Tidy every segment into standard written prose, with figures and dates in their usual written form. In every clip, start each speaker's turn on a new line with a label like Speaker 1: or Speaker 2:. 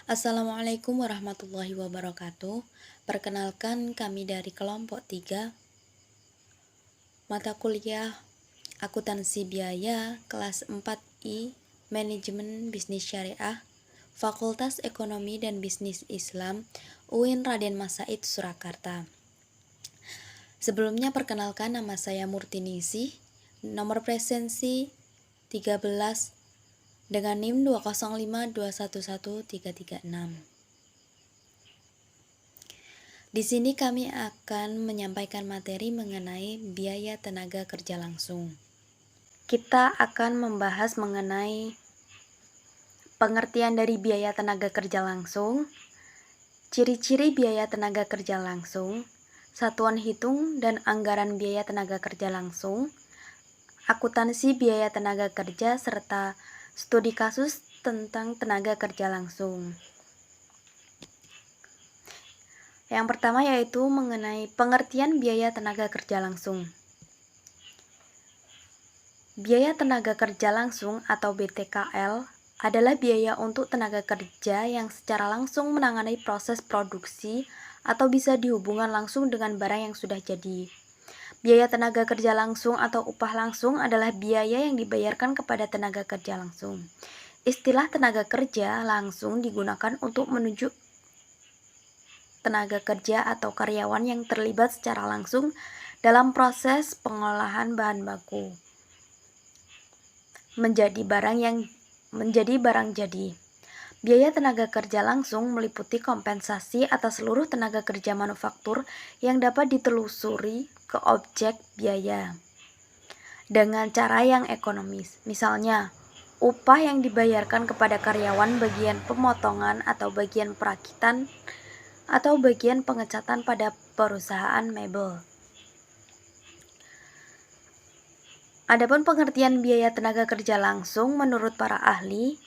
Speaker 1: Assalamualaikum warahmatullahi wabarakatuh. Perkenalkan kami dari kelompok 3 mata kuliah Akuntansi Biaya kelas 4I Manajemen Bisnis Syariah Fakultas Ekonomi dan Bisnis Islam UIN Raden Mas Said Surakarta. Sebelumnya perkenalkan, nama saya Murtiningsih, nomor presensi 13 dengan NIM 205211336. Di sini kami akan menyampaikan materi mengenai biaya tenaga kerja langsung. Kita akan membahas mengenai pengertian dari biaya tenaga kerja langsung, ciri-ciri biaya tenaga kerja langsung, satuan hitung dan anggaran biaya tenaga kerja langsung, akuntansi biaya tenaga kerja, serta studi kasus tentang tenaga kerja langsung. Yang pertama yaitu mengenai pengertian biaya tenaga kerja langsung. Biaya tenaga kerja langsung atau BTKL adalah biaya untuk tenaga kerja yang secara langsung menangani proses produksi atau bisa dihubungkan langsung dengan barang yang sudah jadi. Biaya tenaga kerja langsung atau upah langsung adalah biaya yang dibayarkan kepada tenaga kerja langsung. Istilah tenaga kerja langsung digunakan untuk menunjuk tenaga kerja atau karyawan yang terlibat secara langsung dalam proses pengolahan bahan baku menjadi barang jadi. Biaya tenaga kerja langsung meliputi kompensasi atas seluruh tenaga kerja manufaktur yang dapat ditelusuri ke objek biaya dengan cara yang ekonomis. Misalnya, upah yang dibayarkan kepada karyawan bagian pemotongan atau bagian perakitan atau bagian pengecatan pada perusahaan mebel. Adapun pengertian biaya tenaga kerja langsung menurut para ahli,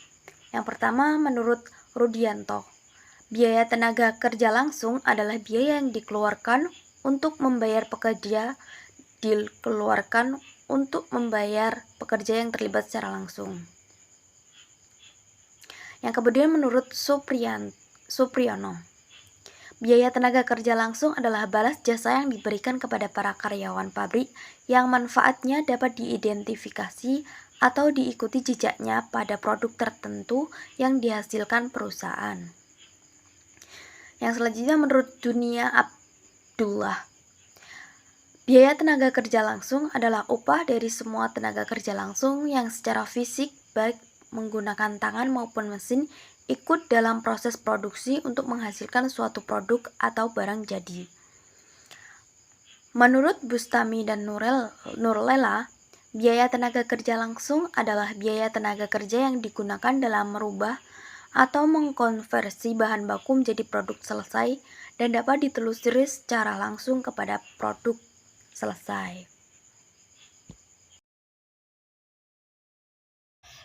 Speaker 1: yang pertama menurut Rudianto, biaya tenaga kerja langsung adalah biaya yang dikeluarkan untuk membayar pekerja yang terlibat secara langsung. Yang kemudian menurut Supriyono, biaya tenaga kerja langsung adalah balas jasa yang diberikan kepada para karyawan pabrik yang manfaatnya dapat diidentifikasi atau diikuti jejaknya pada produk tertentu yang dihasilkan perusahaan. Yang selanjutnya menurut Dunia Abdullah, biaya tenaga kerja langsung adalah upah dari semua tenaga kerja langsung yang secara fisik baik menggunakan tangan maupun mesin ikut dalam proses produksi untuk menghasilkan suatu produk atau barang jadi. Menurut Bustami dan Nurlela, biaya tenaga kerja langsung adalah biaya tenaga kerja yang digunakan dalam merubah atau mengkonversi bahan baku menjadi produk selesai dan dapat ditelusuri secara langsung kepada produk selesai.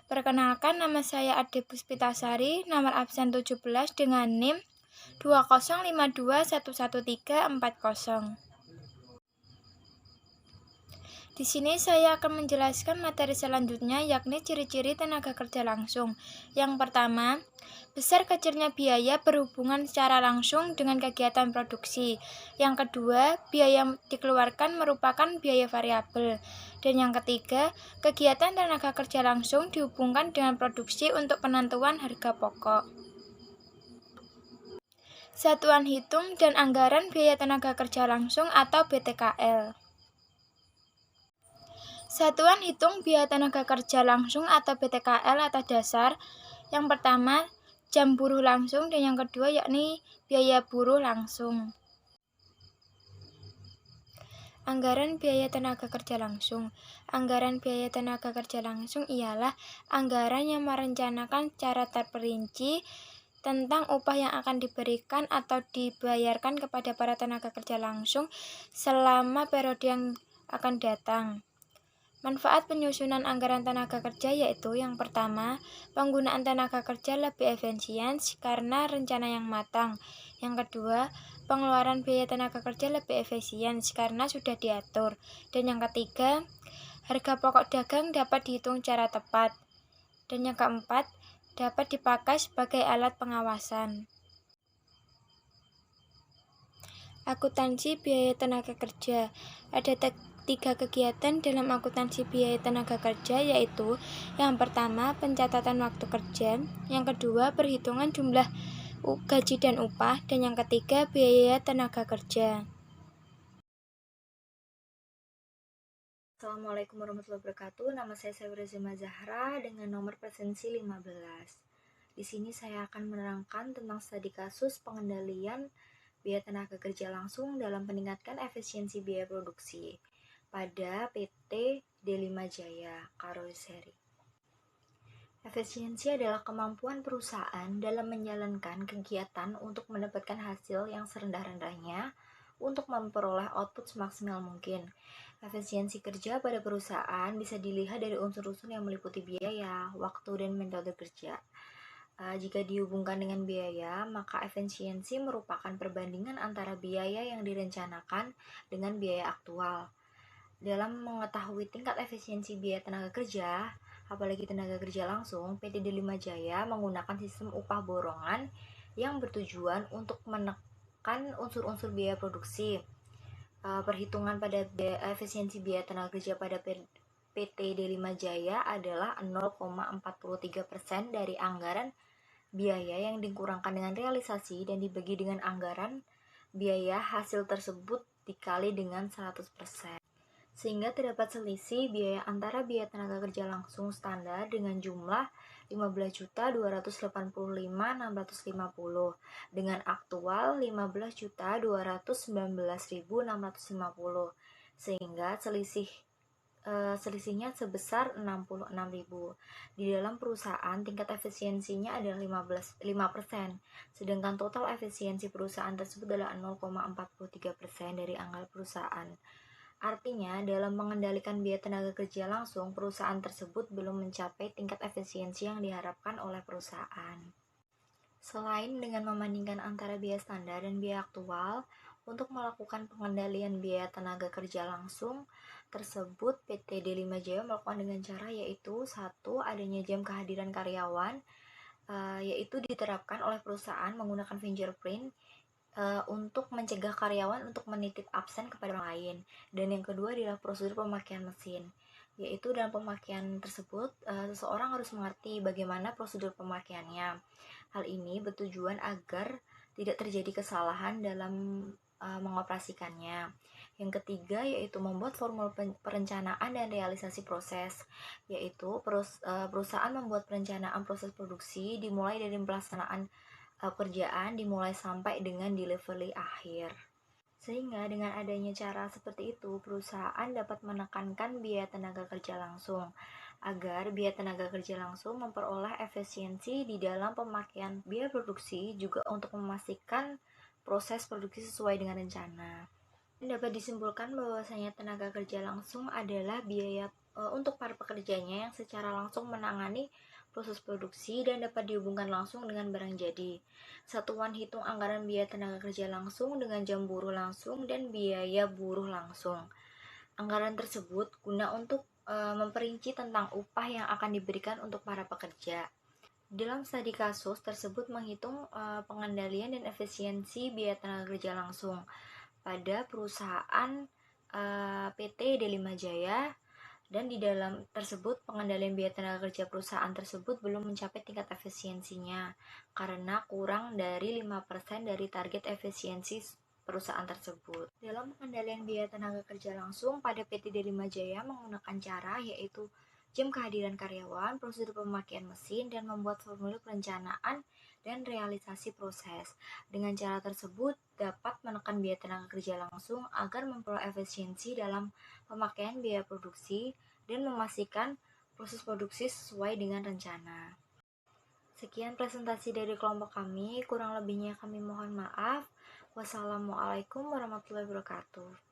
Speaker 2: Perkenalkan, nama saya Ade Puspitasari, nomor absen 17 dengan NIM 205211340. Di sini saya akan menjelaskan materi selanjutnya, yakni ciri-ciri tenaga kerja langsung. Yang pertama, besar kecilnya biaya berhubungan secara langsung dengan kegiatan produksi. Yang kedua, biaya yang dikeluarkan merupakan biaya variabel. Dan yang ketiga, kegiatan tenaga kerja langsung dihubungkan dengan produksi untuk penentuan harga pokok. Satuan hitung dan anggaran biaya tenaga kerja langsung atau BTKL. Satuan hitung biaya tenaga kerja langsung atau BTKL atas dasar yang pertama jam buruh langsung dan yang kedua yakni biaya buruh langsung. Anggaran biaya tenaga kerja langsung. Anggaran biaya tenaga kerja langsung ialah anggaran yang merencanakan cara terperinci tentang upah yang akan diberikan atau dibayarkan kepada para tenaga kerja langsung selama periode yang akan datang. Manfaat penyusunan anggaran tenaga kerja yaitu yang pertama, penggunaan tenaga kerja lebih efisien karena rencana yang matang. Yang kedua, pengeluaran biaya tenaga kerja lebih efisien karena sudah diatur. Dan yang ketiga, harga pokok dagang dapat dihitung secara tepat. Dan yang keempat, dapat dipakai sebagai alat pengawasan. Akuntansi biaya tenaga kerja. Ada tiga kegiatan dalam akuntansi biaya tenaga kerja, yaitu yang pertama pencatatan waktu kerja, yang kedua perhitungan jumlah gaji dan upah, dan yang ketiga biaya tenaga kerja.
Speaker 1: Assalamualaikum warahmatullahi wabarakatuh. Nama saya Safira Zima Zahra dengan nomor presensi 15. Di sini saya akan menerangkan tentang studi kasus pengendalian biaya tenaga kerja langsung dalam meningkatkan efisiensi biaya produksi pada PT D5 Jaya Karoseri. Efisiensi adalah kemampuan perusahaan dalam menjalankan kegiatan untuk mendapatkan hasil yang serendah-rendahnya untuk memperoleh output semaksimal mungkin. Efisiensi kerja pada perusahaan bisa dilihat dari unsur-unsur yang meliputi biaya, waktu, dan metode kerja. Jika dihubungkan dengan biaya, maka efisiensi merupakan perbandingan antara biaya yang direncanakan dengan biaya aktual. Dalam mengetahui tingkat efisiensi biaya tenaga kerja, apalagi tenaga kerja langsung, PT D5 Jaya menggunakan sistem upah borongan yang bertujuan untuk menekan unsur-unsur biaya produksi. Perhitungan pada efisiensi biaya tenaga kerja pada PT D5 Jaya adalah 0,43% dari anggaran biaya yang dikurangkan dengan realisasi dan dibagi dengan anggaran biaya hasil tersebut dikali dengan 100%. Sehingga terdapat selisih biaya antara biaya tenaga kerja langsung standar dengan jumlah 15.285.650 dengan aktual 15.219.650, sehingga selisihnya sebesar 66.000. Di dalam perusahaan tingkat efisiensinya adalah 5%, sedangkan total efisiensi perusahaan tersebut adalah 0,43% dari anggaran perusahaan. Artinya, dalam mengendalikan biaya tenaga kerja langsung, perusahaan tersebut belum mencapai tingkat efisiensi yang diharapkan oleh perusahaan. Selain dengan membandingkan antara biaya standar dan biaya aktual, untuk melakukan pengendalian biaya tenaga kerja langsung tersebut, PT D5 Jaya melakukan dengan cara yaitu 1. Adanya jam kehadiran karyawan, yaitu diterapkan oleh perusahaan menggunakan fingerprint untuk mencegah karyawan untuk menitip absen kepada orang lain. Dan yang kedua adalah prosedur pemakaian mesin, yaitu dalam pemakaian tersebut seseorang harus mengerti bagaimana prosedur pemakaiannya. Hal ini bertujuan agar tidak terjadi kesalahan dalam mengoperasikannya. Yang ketiga yaitu membuat formul perencanaan dan realisasi proses, yaitu perusahaan membuat perencanaan proses produksi dimulai dari pelaksanaan pekerjaan dimulai sampai dengan delivery akhir. Sehingga dengan adanya cara seperti itu, perusahaan dapat menekankan biaya tenaga kerja langsung agar biaya tenaga kerja langsung memperoleh efisiensi di dalam pemakaian biaya produksi, juga untuk memastikan proses produksi sesuai dengan rencana. Dapat disimpulkan bahwasanya tenaga kerja langsung adalah biaya untuk para pekerjanya yang secara langsung menangani proses produksi dan dapat dihubungkan langsung dengan barang jadi. Satuan hitung anggaran biaya tenaga kerja langsung dengan jam buruh langsung dan biaya buruh langsung. Anggaran tersebut guna untuk memperinci tentang upah yang akan diberikan untuk para pekerja. Dalam studi kasus tersebut menghitung pengendalian dan efisiensi biaya tenaga kerja langsung pada perusahaan PT D5 Jaya, dan di dalam tersebut pengendalian biaya tenaga kerja perusahaan tersebut belum mencapai tingkat efisiensinya karena kurang dari 5% dari target efisiensi perusahaan tersebut. Dalam pengendalian biaya tenaga kerja langsung pada PT D5 Jaya menggunakan cara yaitu jam kehadiran karyawan, prosedur pemakaian mesin, dan membuat formulir perencanaan dan realisasi proses. Dengan cara tersebut dapat menekan biaya tenaga kerja langsung agar memperoleh efisiensi dalam pemakaian biaya produksi dan memastikan proses produksi sesuai dengan rencana. Sekian presentasi dari kelompok kami, kurang lebihnya kami mohon maaf. Wassalamualaikum warahmatullahi wabarakatuh.